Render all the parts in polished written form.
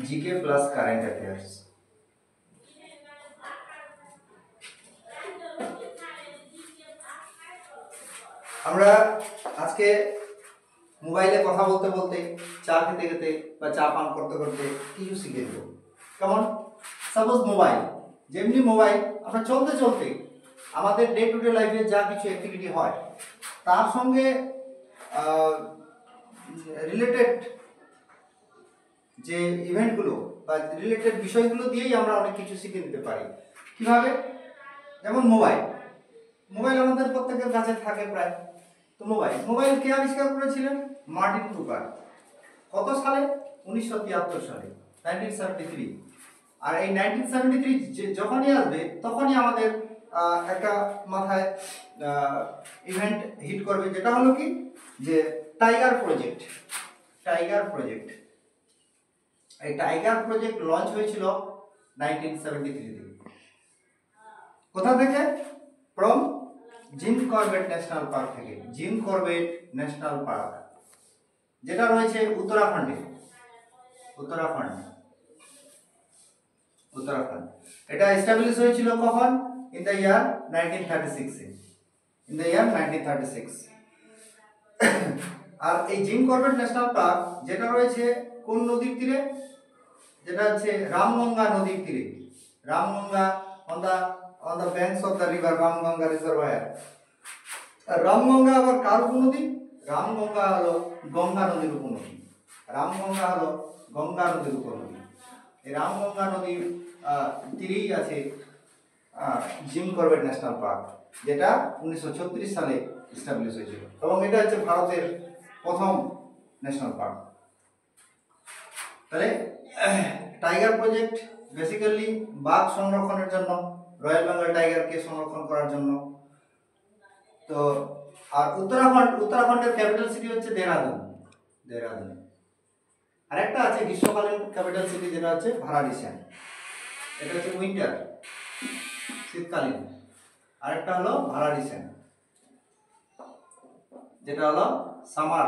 GK plus current affairs. আমরা আজকে মোবাইলে কথা বলতে বলতে, চা খেতে খেতে বা চা পান করতে করতে কিছু শিখে দেব। কেমন? সাপোজ মোবাইল, যেমনি মোবাইল আমরা চলতে চলতে আমাদের ডে টু ডে লাইফে যা কিছু অ্যাক্টিভিটি হয় তার সঙ্গে রিলেটেড যে ইভেন্টগুলো বা রিলেটেড বিষয়গুলো দিয়েই আমরা অনেক কিছু শিখে নিতে পারি। কিভাবে? যেমন মোবাইল আমাদের প্রত্যেকের কাছে থাকে প্রায়। তো মোবাইল কে আবিষ্কার করেছিলেন? Martin Cooper. কত সালে? 1973 সালে, 1973। আর এই 1973 যখনই আসবে তখনই আমাদের একটা মাথায় ইভেন্ট হিট করবে, যেটা হলো কি যে টাইগার প্রজেক্ট। এই টাইগার প্রজেক্ট লঞ্চ হয়েছিল 1973 তে। কোথা থেকে? From Jim Corbett national park থেকে। জিম করবেট ন্যাশনাল পার্ক, যেটা রয়েছে উত্তরাখণ্ডে। উত্তরাখণ্ড। এটা এস্টাবলিশ হয়েছিল কখন? ইন দ্য ইয়ার 1936। আর এই জিম করবেট ন্যাশনাল পার্ক যেটা রয়েছে কোন নদীর তীরে? যেটা হচ্ছে রামগঙ্গা নদীর তীরে। Ramganga on the banks of the river Ramganga রিজার্ভায়ার। Ramganga আবার কার উপনদী? রামগঙ্গা হলো গঙ্গা নদীর উপনদী। এই রামগঙ্গা নদীর তীরেই আছে জিম করবেট ন্যাশনাল পার্ক, যেটা 1936 সালে এস্টাবলিশ হয়েছিল, এবং এটা হচ্ছে ভারতের প্রথম ন্যাশনাল পার্ক। তাহলে টাইগার প্রজেক্ট বেসিক্যালি বাঘ সংরক্ষণের জন্য, রয়্যাল বেঙ্গল টাইগারকে সংরক্ষণ করার জন্য। তো আর উত্তরাখণ্ডের ক্যাপিটাল সিটি হচ্ছে দেহরাদুন। আর একটা আছে গ্রীষ্মকালীন ক্যাপিটাল সিটি, যেটা হচ্ছে ভারাডিসেন। এটা হচ্ছে উইন্টার, শীতকালীন। আরেকটা হলো ভারাডিসেন, যেটা হলো summer,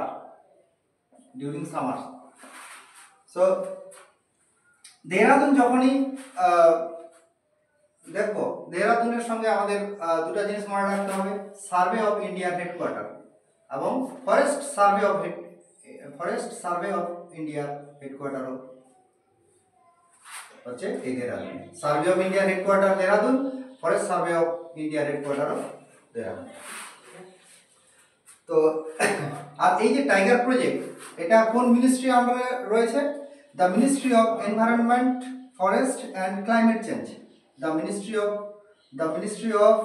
during summer. So Dehradun যখনই দেখো, দেহরাদুনের সঙ্গে আমাদের দুটো জিনিস মনে রাখতে হবে: সার্ভে অফ ইন্ডিয়ার হেডকোয়ার্টার এবং ফরেস্ট সার্ভে অফ ইন্ডিয়ার হেডকোয়ার্টার হচ্ছে এই দেহরাদুন। সার্ভে অফ ইন্ডিয়ার headquarter Dehradun, forest survey of ইন্ডিয়ার হেডকোয়ার্টার দেহরাদুন। তো আর এই যে টাইগার প্রজেক্ট, এটা কোন মিনিস্ট্রি আন্ডারে রয়েছে? The ministry of environment, forest and climate change. The Ministry of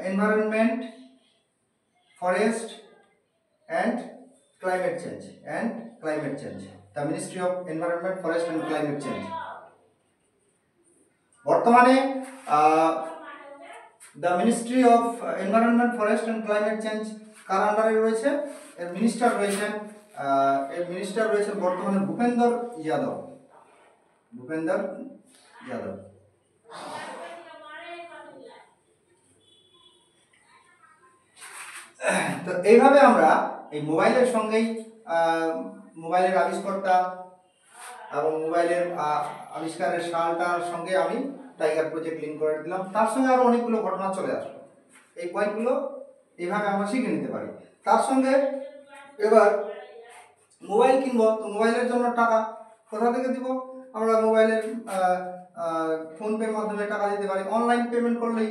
Environment, Forest and Climate Change. The Ministry of Environment, Forest and Climate Change. বর্তমানে the Ministry of Environment, Forest and Climate Change কার আন্ডারে রয়েছে? এর minister রয়েছেন বর্তমানে ভূপেন্দর যাদব। তো এইভাবে আমরা এই মোবাইলের সঙ্গেই মোবাইলের আবিষ্কর্তা এবং মোবাইলের আবিষ্কারের সালটার সঙ্গে আমি টাইগার প্রজেক্ট লিঙ্ক করে দিলাম। তার সঙ্গে আরো অনেকগুলো ঘটনা চলে আসলো। এই পয়েন্টগুলো এইভাবে আমরা শিখে নিতে পারি। তার সঙ্গে এবার মোবাইল কিনবো, তো মোবাইলের জন্য টাকা কোথা থেকে দিব? আমরা মোবাইলের ফোনপের মাধ্যমে টাকা দিতে পারি। অনলাইন পেমেন্ট করলেই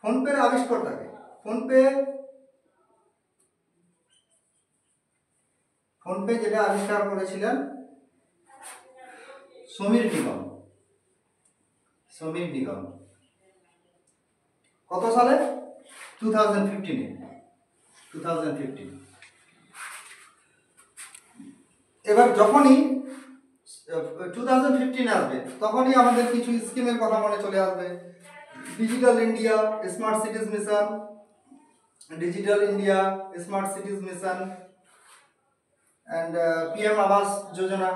ফোনপের আবিষ্কর্তাকে, ফোনপে যেটা আবিষ্কার করেছিলেন সমীর নিগম। কত সালে? 2015। এবার যখনই 2015 আসবে তখনই আমাদের কিছু স্কিমের কথা মনে চলে আসবে। Digital India smart সিটিজ mission and PM Awas Yojana,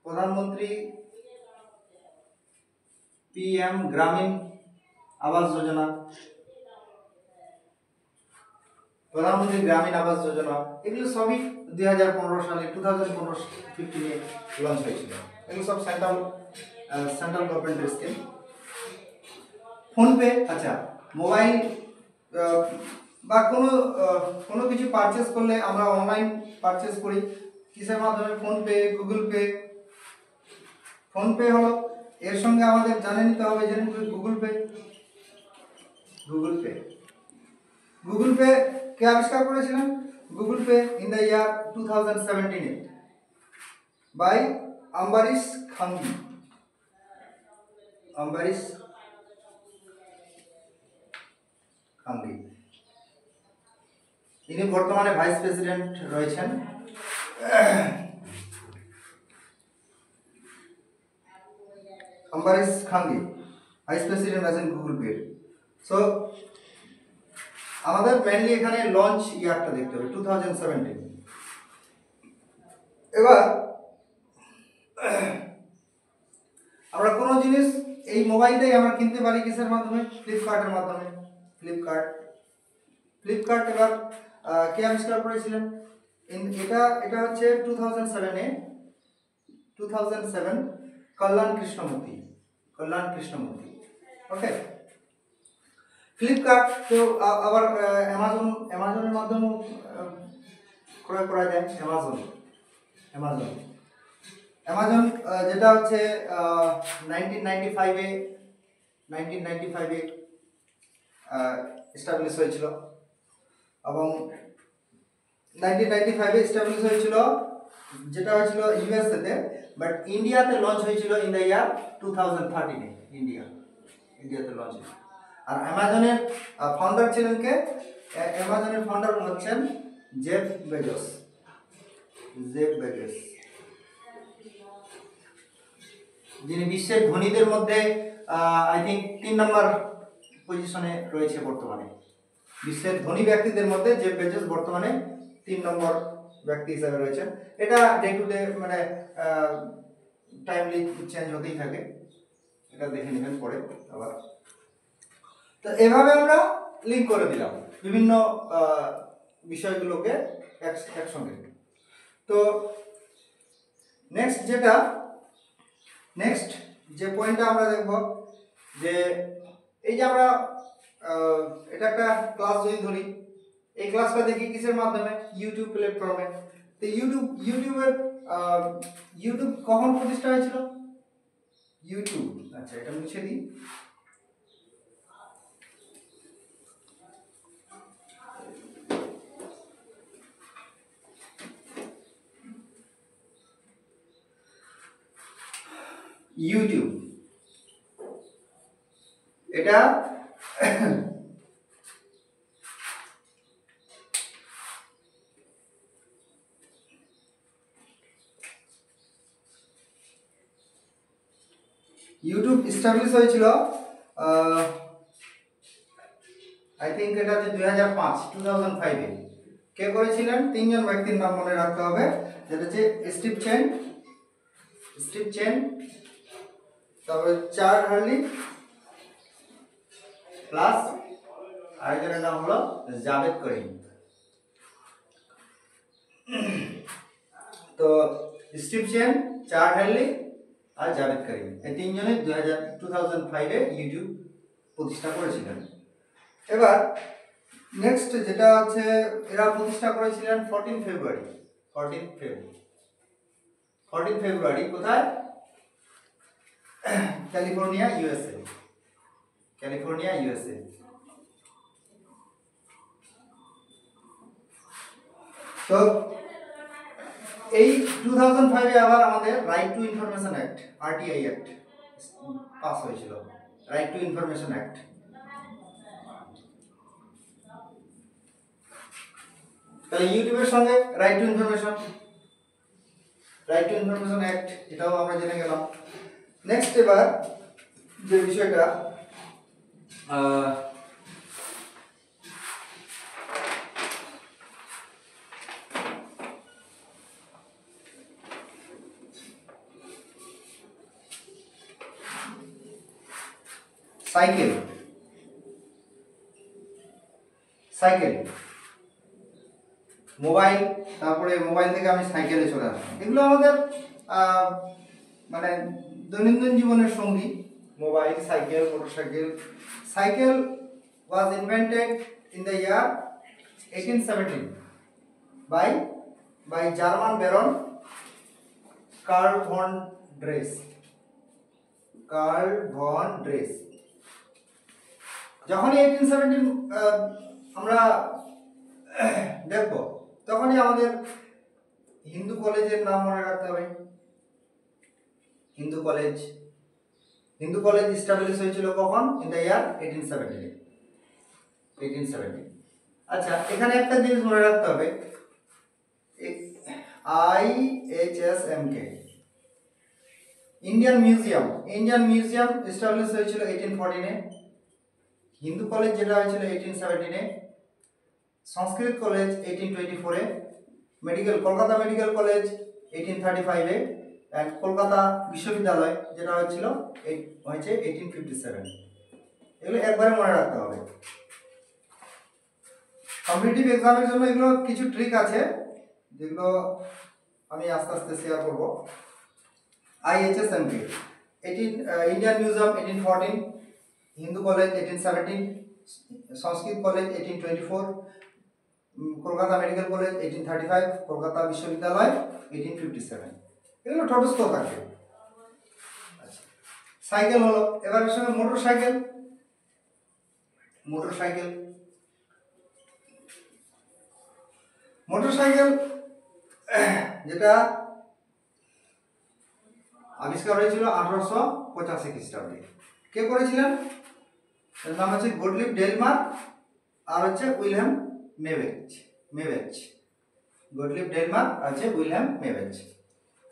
প্রধানমন্ত্রী PM গ্রামীণ আবাস যোজনা। প্রধানমন্ত্রী গ্রামীণ আবাস যোজনা, এগুলো সবই 2015 সালে 2015-15 লঞ্চ হয়েছিল। এগুলো সব সেন্ট্রাল গভর্নমেন্টের স্কিম। ফোনপে, আচ্ছা মোবাইল বা কোনো কিছু পারচেস করলে আমরা অনলাইন পারচেস করি কিসের মাধ্যমে? PhonePe, Google pay. ফোনপে হলো, এর সঙ্গে আমাদের জানে নিতে হবে যে গুগল পে কে আবিষ্কার করেছিলেন? Google Pay in the year 2017 by Ambarish Kenghe. ইনি বর্তমানে ভাইস প্রেসিডেন্ট রয়েছেন। আম্বারিশ খাঙ্গি ভাইস প্রেসিডেন্ট আছেন গুগল পে। সো আমাদের মেনলি এখানে লঞ্চ ইয়ারটা দেখতে হবে 2017। এবার আমরা কোনো জিনিস, এই মোবাইলটাই আমরা কিনতে পারি কিসের মাধ্যমে? ফ্লিপকার্টের মাধ্যমে। ফ্লিপকার্ট এবার কে আবিষ্কার করেছিলেন? এটা হচ্ছে 2007 কল্যাণ কৃষ্ণমূর্তি। ওকে। ফ্লিপকার্ট তো আবার অ্যামাজনের মাধ্যমে ক্রয় করা যায়। অ্যামাজন যেটা হচ্ছে 1995-এ এস্টাবলিশ হয়েছিল, এবং 1995-এ এস্টাবলিশ হয়েছিল, যেটা হয়েছিল ইউএসএতে, বাট ইন্ডিয়াতে লঞ্চ হয়েছিল ইন দ্য ইয়ার 2013-এ। ইন্ডিয়াতে লঞ্চ হয়েছিল। আর অ্যামাজনের ফাউন্ডার ছিলেন কে? অ্যামাজনের ফাউন্ডার হচ্ছেন জেফ বেজোস। যিনি বিশ্বের ধনীদের মধ্যে আই থিঙ্ক 3 নম্বর পজিশনে রয়েছে বর্তমানে। বিশ্বের ধনী ব্যক্তিদের মধ্যে জেফ বেজোস বর্তমানে 3 নম্বর ব্যক্তি হিসেবে রয়েছেন। এটা ডে টু ডে মানে টাইমলি চেঞ্জ হতেই থাকে, এটা দেখে নেবেন পরে আবার। তো এভাবে আমরা লিঙ্ক করে দিলাম বিভিন্ন বিষয়গুলোকে একসঙ্গে। তো নেক্সট যে পয়েন্টটা আমরা দেখব, যে এই যে আমরা এটা একটা ক্লাস যদি ধরি, এই ক্লাসটা দেখি কিসের মাধ্যমে? ইউটিউব প্ল্যাটফর্মে। তো ইউটিউব কখন প্রতিষ্ঠা হয়েছিল? আচ্ছা এটা মুছে দিই। ইউটিউব এটা ইউটিউব এস্টাবলিশ হয়েছিল আই থিঙ্ক এটা হচ্ছে 2005-এ। কে করেছিলেন? 3 জন ব্যক্তির নাম মনে রাখতে হবে, যেটা হচ্ছে স্টিভ চেন, তারপরে চার্লস হার্লি, প্লাস আরেকজনের নাম হলো জাভেদ করিম। তো স্টিভ চেন, চার্লস হার্লি আর জাভেদ করিম, এই 3 জনে 2005-এ ইউটিউব প্রতিষ্ঠা করেছিলেন। এবার নেক্সট যেটা হচ্ছে, এরা প্রতিষ্ঠা করেছিলেন 14 ফেব্রুয়ারি। কোথায়? California, USA. তো এই 2005-এ আবার আমাদের right to information act, RTI act pass হয়েছিল। Right to information act. তাহলে ইউটিউবের সঙ্গে রাইট টু ইনফরমেশন অ্যাক্ট, এটাও আমরা জেনে গেলাম। নেক্সট এবার যে বিষয়টা, সাইকেল। মোবাইল, তারপরে মোবাইল থেকে আমি সাইকেলে চলে আসলাম। এগুলো আমাদের মানে দৈনন্দিন জীবনের সঙ্গী। Mobile, cycle, motorcycle. Cycle was invented in the year 1817 by German Baron Karl von Drais. যখনই 1817 আমরা দেখব, তখনই আমাদের হিন্দু কলেজের নাম মনে রাখতে হবে। হিন্দু কলেজ এস্টাবলিশ হয়েছিল কখন? ইন দ্য ইয়ার 1870। আচ্ছা, এখানে একটা জিনিস মনে রাখতে হবে, IHSMK ইন্ডিয়ান মিউজিয়াম এস্টাবলিশ হয়েছিল 1814-এ। হিন্দু কলেজ যেটা হয়েছিল 1817-এ, সংস্কৃত কলেজ 1824-এ, কলকাতা মেডিকেল কলেজ 1835-এ, অ্যান্ড কলকাতা বিশ্ববিদ্যালয় যেটা হয়েছে 1857। এগুলো একবারে মনে রাখতে হবে। কম্পিটিটিভ এক্সামের জন্য এগুলো কিছু ট্রিক আছে যেগুলো আমি আস্তে আস্তে শেয়ার করব। IHSMK Indian museum 1814, Hindu college 1817, Sanskrit college 1824, Kolkata medical college 1835, Kolkata বিশ্ববিদ্যালয় 1857। এগুলো ঠোঁটস্থ থাকবে। আচ্ছা, সাইকেল হলো। এবারের সঙ্গে মোটরসাইকেল যেটা আবিষ্কার হয়েছিল 1885 খ্রিস্টাব্দে। কে করেছিলেন? এর নাম হচ্ছে গোটলিব ডেলমার আর হচ্ছে উইলহেম মেভেজ। গোটলিব ডেলমার আর হচ্ছে উইলহেম মেভেজ।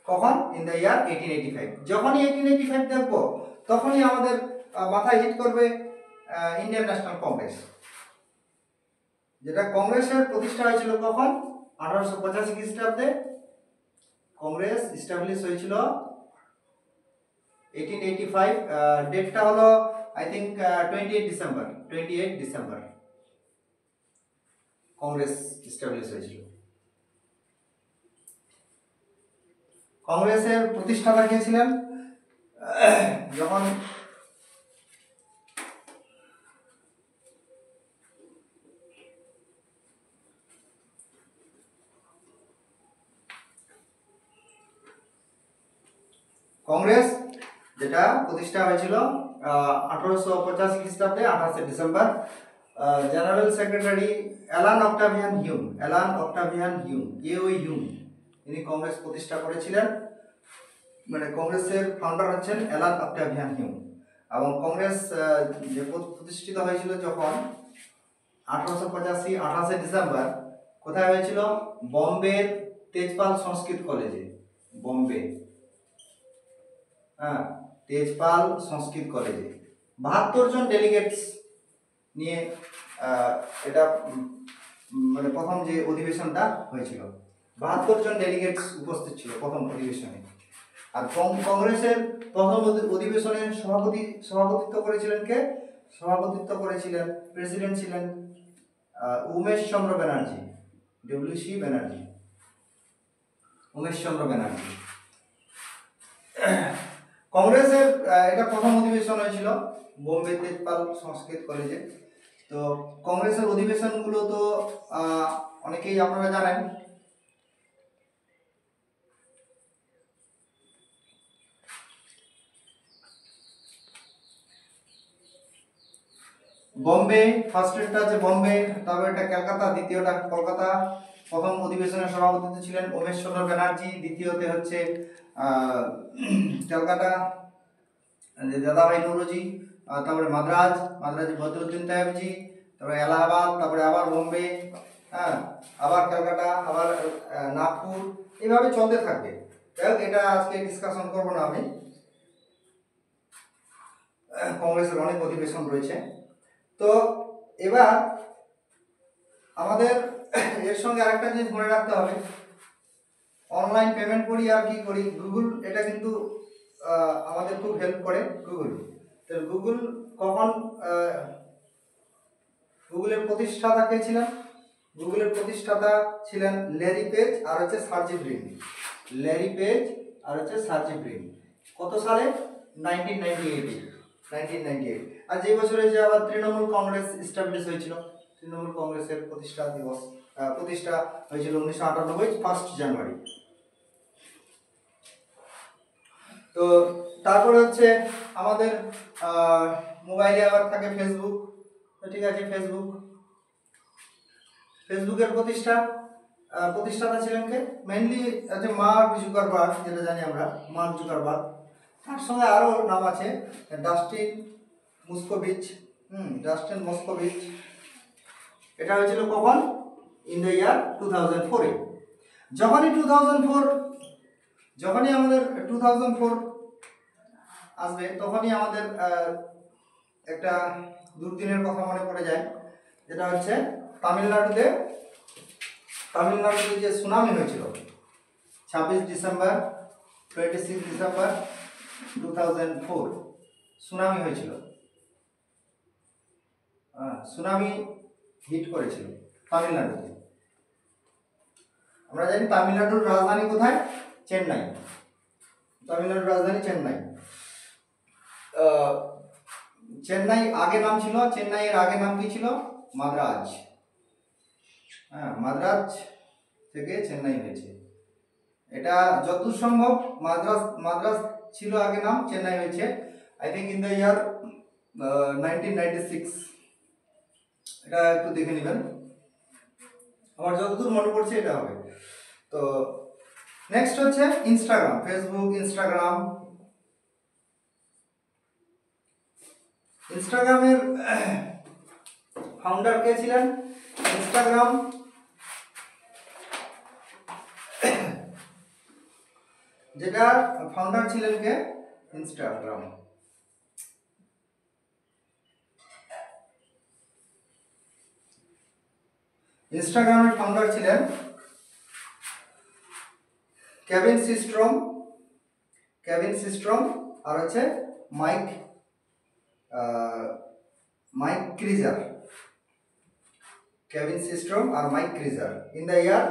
কখন? ইন দ্য ইয়ার 1885। যখনই 1885 দেখবো, তখনই আমাদের মাথায় হিট করবে ইন্ডিয়ান ন্যাশনাল কংগ্রেস। যেটা কংগ্রেসের প্রতিষ্ঠা হয়েছিল কখন? 1885 খ্রিস্টাব্দে। কংগ্রেস এস্টাবলিশ হয়েছিল 1885। ডেটটা হলো I think 28 December Congress establish হয়েছিল। কংগ্রেসের প্রতিষ্ঠাতা কে ছিলেন? যখন কংগ্রেস যেটা প্রতিষ্ঠা হয়েছিল 1885 খ্রিস্টাব্দে 28 December. General secretary Alan Octavian Hume, তিনি কংগ্রেস প্রতিষ্ঠা করেছিলেন। মানে কংগ্রেসের ফাউন্ডার হচ্ছেন অ্যালান অক্টাভিয়ান হিউম। এবং কংগ্রেস যে প্রতিষ্ঠিত হয়েছিল যখন 1885 28 ডিসেম্বর, কোথায় হয়েছিল? বোম্বের তেজপাল সংস্কৃত কলেজে। তেজপাল সংস্কৃত কলেজে 72 জন ডেলিগেটস নিয়ে এটা মানে প্রথম যে অধিবেশনটা হয়েছিল, 72 জন ডেলিগেটস উপস্থিত ছিল প্রথম অধিবেশনে। আর কংগ্রেসের প্রথম অধিবেশনের সভাপতিত্ব করেছিলেন কে? প্রেসিডেন্ট ছিলেন উমেশ চন্দ্র ব্যানার্জি। কংগ্রেসের এটা প্রথম অধিবেশন হয়েছিল বোম্বে তেজপাল সংস্কৃত কলেজে। তো কংগ্রেসের অধিবেশনগুলো তো অনেকেই আপনারা জানেন। বোম্বে, ফার্স্ট টা আছে বোম্বে, তারপর এটা কলকাতা, দ্বিতীয়টা কলকাতা। প্রথম অধিবেশনের সভাপতি ছিলেন উমেশ চন্দ্র ব্যানার্জি, দ্বিতীয়তে হচ্ছে কলকাতা দাদাভাই নৌরোজি, তারপরে মাদ্রাজে বদরুদ্দিন তায়েবজি, তারপরে এলাহাবাদ, তারপরে আবার বোম্বে, আবার কলকাতা, আবার নাগপুর, এইভাবে চলতে থাকবে। যাই হোক, এটা আজকে ডিসকাশন করবো না আমি। কংগ্রেসের অনেক অধিবেশন রয়েছে। তো এবার আমাদের এর সঙ্গে আরেকটা জিনিস মনে রাখতে হবে, অনলাইন পেমেন্ট করি আর কি করি, গুগল এটা কিন্তু আমাদের খুব হেল্প করে। গুগল কখন, গুগলের প্রতিষ্ঠাতা কে ছিলেন? গুগলের প্রতিষ্ঠাতা ছিলেন ল্যারি পেজ আর হচ্ছে সার্জি ব্রিন। ল্যারি পেজ আর হচ্ছে সার্জি ব্রিন। কত সালে? 1998। আর যে বছরে যে আবার তৃণমূল কংগ্রেস এস্টাবলিশ হয়েছিল, তৃণমূল কংগ্রেসের প্রতিষ্ঠা হয়েছিল 1998 1 জানুয়ারি। তো তারপরে হচ্ছে আমাদের মোবাইলে আবার থাকে ফেসবুক। তো ঠিক আছে, ফেসবুকের প্রতিষ্ঠাতা ছিলেন কে? মেইনলি আছে মার্ক জুকারবার্গ, যেটা জানি আমরা, মার্ক জুকারবার্গ। তার সঙ্গে আরো নাম আছে ডাস্টিন মস্কোভিচ। এটা হয়েছিল কখন? ইন দ্য ইয়ার 2004-এ। যখনই আমাদের 2004 আসবে, তখনই আমাদের একটা দুর্দিনের কথা মনে পড়ে যায়, যেটা হচ্ছে তামিলনাড়ুতে যে সুনামি হয়েছিল 26 ডিসেম্বর 2004 সুনামি হয়েছিল। সুনামি হিট করেছিল তামিলনাড়ুতে। আমরা জানি তামিলনাড়ুর রাজধানী কোথায়? চেন্নাই। তামিলনাড়ুর রাজধানী চেন্নাই। চেন্নাইয়ের আগে নাম কি ছিল? মাদ্রাজ। মাদ্রাজ থেকে চেন্নাই হয়েছে। এটা যতদূর সম্ভব মাদ্রাজ ছিল আগে নাম, চেন্নাই হয়েছে আই থিঙ্ক ইন দ্য ইয়ার 1996। এটা একটু দেখে নেবেন, আমার যতদূর মনে পড়ছে এটা হবে। তো নেক্সট হচ্ছে ইনস্টাগ্রাম, ফেসবুক, ইনস্টাগ্রামের ফাউন্ডার কে ছিলেন? যেটা ফাউন্ডার ছিলেন কে? ইনস্টাগ্রামের ফাউন্ডার ছিলেন কেভিন সিস্ট্রম আর হচ্ছে মাইক ক্রিজার। কেভিন সিস্ট্রম আর Mike Krieger in the year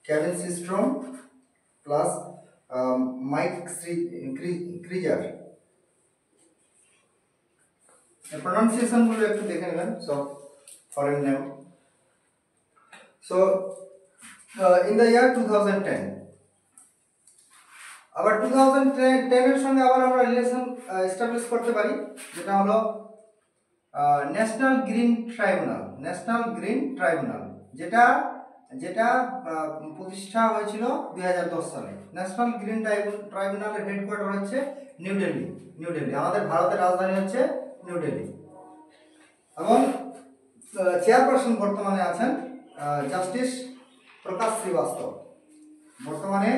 Kevin Systrom plus Mike Krieger। Pronunciation গুলো একটু দেখে নেবেন, সব foreign name. So in the year 2010। আবার 2010 এর সঙ্গে আবার আমরা রিলেশন এস্টাবলিশ করতে পারি, যেটা হলো ন্যাশনাল গ্রিন ট্রাইব্যুনাল, যেটা প্রতিষ্ঠা হয়েছিল 2010 সালে। ন্যাশনাল গ্রিন ট্রাইব্যুনালের হেডকোয়ার্টার হচ্ছে নিউ দিল্লি। আমাদের ভারতের রাজধানী হচ্ছে নিউ দিল্লি। এবং চেয়ারপারসন বর্তমানে আছেন জাস্টিস প্রকাশ শ্রীবাস্তব। বর্তমানে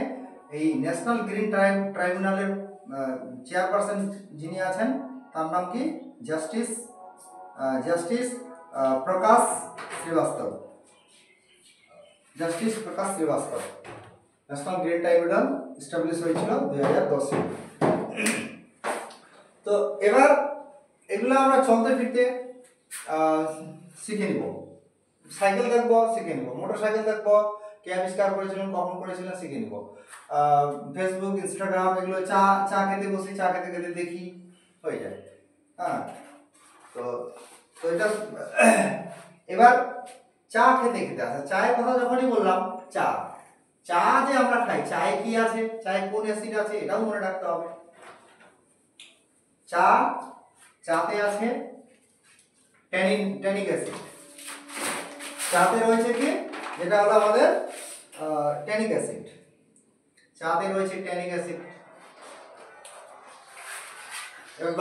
এই ন্যাশনাল গ্রিন ট্রাইব্যুনালের চেয়ারপারসন যিনি আছেন, তার নাম কি? Justice Prakash Srivastava. National green tribunal establish হয়েছিল 2010-এ। তো এবার এগুলো আমরা চলতে ফিরতে শিখে নিব। সাইকেল দেখবো, শিখে নিব। মোটরসাইকেল দেখবো, কে আবিষ্কার করেছিলেন, কখন করেছিলেন, শিখে নিব। ফেসবুক, ইনস্টাগ্রাম, এগুলো চা খেতে বসি, চা খেতে দেখি, হয়ে যায়। তো এটা এবার চা খেতে আছে। চায়ের কথা যখনই বললাম, চা যে আমরা খাই, চায়ে কি আছে, চায়ে কোন অ্যাসিড আছে, এটাও মনে রাখতে হবে। চাতে আছে ট্যানিক অ্যাসিড। চাতে রয়েছে কি? যেটা হলো আমাদের ট্যানিক অ্যাসিড।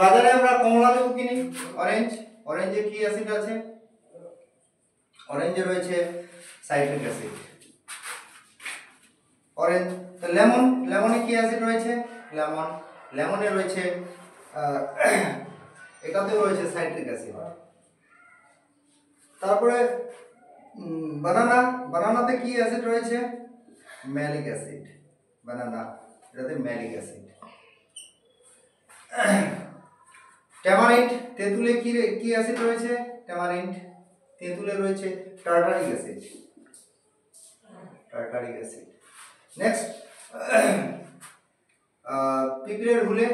বাজারে আমরা কমলা লেবু কিনি, অরেঞ্জে কি অ্যাসিড আছে? অরেঞ্জে রয়েছে সাইট্রিক অ্যাসিড। অরেঞ্জ। লেমনে কি অ্যাসিড রয়েছে? লেমনে রয়েছে এটাতেও রয়েছে সাইট্রিক অ্যাসিড। তারপরে বানানাতে কি অ্যাসিড রয়েছে? Malic acid. এটাতে ম্যালিক অ্যাসিড। ট্যামারিন্ড, তেঁতুলে কি অ্যাসিড রয়েছে? ট্যামারিন্ড, তেঁতুলে রয়েছে tartaric acid. Tartaric acid. Next, পিঁপড়ের হুলে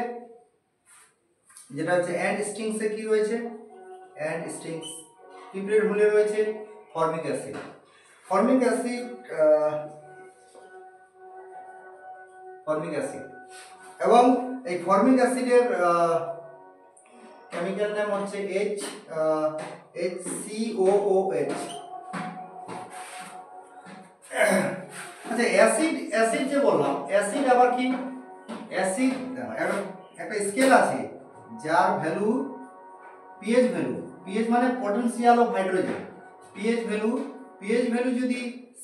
যেটা হচ্ছে অ্যান্ড স্টিংসে কি রয়েছে? অ্যান্ড স্টিংস, পিঁপড়ের হুলে রয়েছে formic acid. Formic acid, formic acid, এবং এই ফর্মিক অ্যাসিডের কেমিক্যাল নাম হচ্ছে HCOOH। আচ্ছা, অ্যাসিড যে বললাম, অ্যাসিড আবার কি? অ্যাসিড একটা স্কেল আছে যার ভ্যালু পিএইচ ভ্যালু, পিএইচ মানে potential of hydrogen, pH value যদি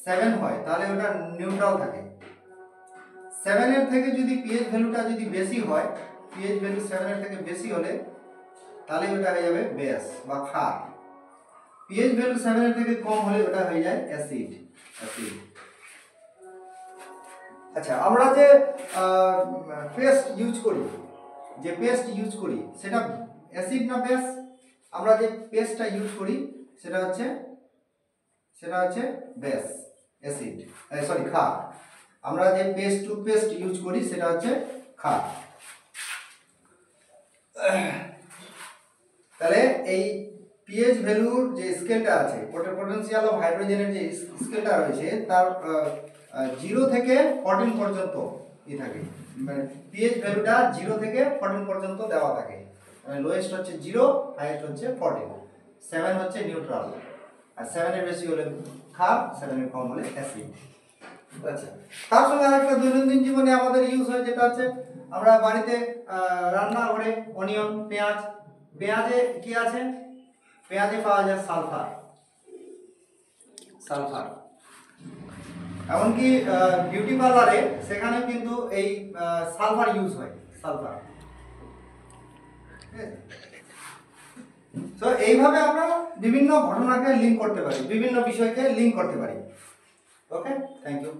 7 হয় তাহলে ওটা নিউট্রাল থাকে। 7 এর থেকে যদি পিএইচ ভ্যালুটা যদি বেশি হয়, পিএইচ ভ্যালু 7 এর থেকে বেশি হলে তাহলে ওটা হয়ে যাবে বেস বা ক্ষার। পিএইচ ভ্যালু 7 এর থেকে কম হলে ওটা হয়ে যায় অ্যাসিড। আচ্ছা, আমরা যে পেস্ট ইউজ করি সেটা অ্যাসিড না বেস? আমরা যে পেস্টটা ইউজ করি সেটা হচ্ছে বেস, অ্যাসিড, সরি ক্ষার। আমরা যে টুথপেস্ট ইউজ করি সেটা হচ্ছে ক্ষার। তাহলে এই পিএইচ ভ্যালুর যে স্কেলটা আছে, পটেনশিয়াল অফ হাইড্রোজেনের যে স্কেলটা রয়েছে তার 0 থেকে 14 পর্যন্ত থাকে। মানে পিএইচ ভ্যালুটা 0 থেকে 14 পর্যন্ত দেওয়া থাকে। মানে লোয়েস্ট হচ্ছে 0, হাইয়েস্ট হচ্ছে 14। 7 হচ্ছে নিউট্রাল, আর 7 এর বেশি হলে ক্ষার, 7 এর কম হলে অ্যাসিড। আচ্ছা, তার সঙ্গে আরেকটা দৈনন্দিন জীবনে আমাদের ইউজ হয় যেটা হচ্ছে আমরা বাড়িতে রান্নাঘরে অনিয়ন, পেঁয়াজে কি আছে? পেঁয়াজে পাওয়া যায় সালফার। এমনকি বিউটি পার্লারে সেখানে কিন্তু এই সালফার ইউজ হয়, সালফার। তো এইভাবে আমরা বিভিন্ন ঘটনাকে লিঙ্ক করতে পারি, বিভিন্ন বিষয়কে লিঙ্ক করতে পারি। ওকে, থ্যাংক ইউ।